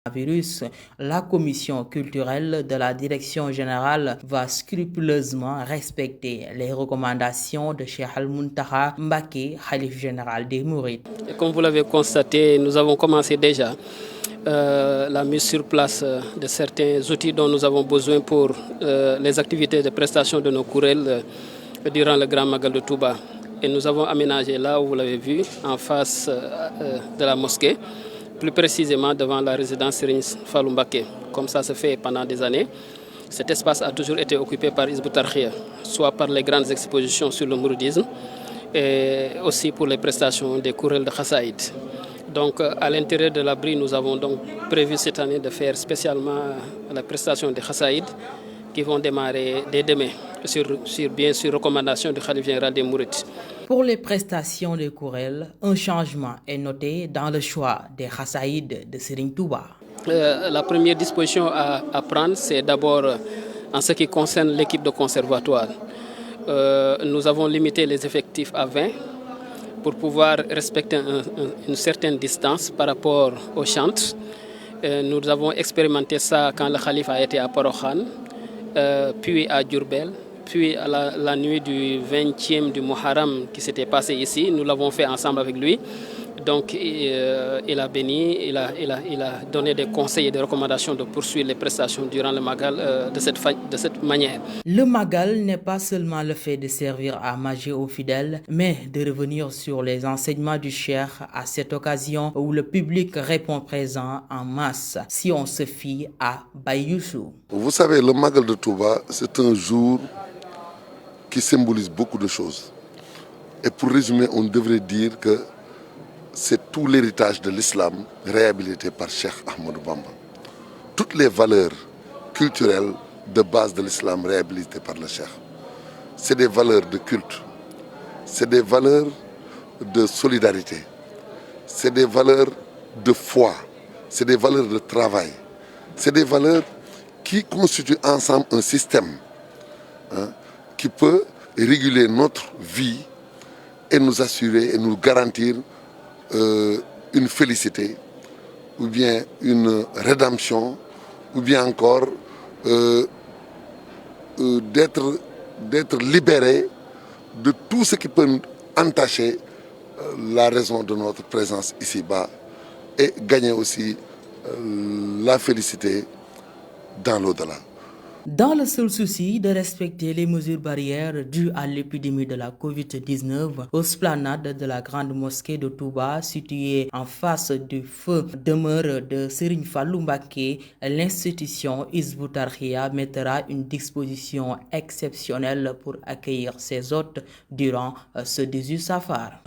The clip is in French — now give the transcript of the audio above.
Virus, la commission culturelle de la direction générale va scrupuleusement respecter les recommandations de Cheikh Al-Muntaha Mbacké, khalife général des Mourides. Comme vous l'avez constaté, nous avons commencé déjà la mise sur place de certains outils dont nous avons besoin pour les activités de prestation de nos courels durant le Grand Magal de Touba. Et nous avons aménagé là où vous l'avez vu, en face de la mosquée, plus précisément devant la résidence Serigne Fallou Mbacké. Comme ça se fait pendant des années, cet espace a toujours été occupé par Hizbut Tarqiyyah, soit par les grandes expositions sur le mouridisme et aussi pour les prestations des courels de Khassaïd. Donc à l'intérieur de l'abri, nous avons donc prévu cette année de faire spécialement la prestation des Khassaïd qui vont démarrer dès demain, bien sûr recommandation du khalife général des Mourides. Pour les prestations des courels, un changement est noté dans le choix des Khassaïd de Serigne Touba. La première disposition à prendre, c'est d'abord en ce qui concerne l'équipe de conservatoire. Nous avons limité les effectifs à 20 pour pouvoir respecter une certaine distance par rapport aux chantres. Nous avons expérimenté ça quand le khalife a été à Porokhane, puis à Diourbel, puis à la nuit du 20e du Muharram qui s'était passé ici. Nous l'avons fait ensemble avec lui. Donc il a béni, il a donné des conseils et des recommandations de poursuivre les prestations durant le Magal de cette manière. Le Magal n'est pas seulement le fait de servir à manger aux fidèles, mais de revenir sur les enseignements du Cheikh à cette occasion où le public répond présent en masse, si on se fie à Baye Youssou. Vous savez, le Magal de Touba, c'est un jour qui symbolise beaucoup de choses. Et pour résumer, on devrait dire que c'est tout l'héritage de l'islam réhabilité par Cheikh Ahmadou Bamba. Toutes les valeurs culturelles de base de l'islam réhabilitées par le Cheikh. C'est des valeurs de culte, c'est des valeurs de solidarité, c'est des valeurs de foi, c'est des valeurs de travail, c'est des valeurs qui constituent ensemble un système qui peut réguler notre vie et nous assurer et nous garantir une félicité, ou bien une rédemption, ou bien encore d'être libéré de tout ce qui peut entacher la raison de notre présence ici-bas et gagner aussi la félicité dans l'au-delà. Dans le seul souci de respecter les mesures barrières dues à l'épidémie de la Covid-19, aux esplanade de la grande mosquée de Touba, située en face du feu demeure de Serigne Fallou Mbacké, l'institution Hizbut Tarqiyyah mettra une disposition exceptionnelle pour accueillir ses hôtes durant ce 18 Safar.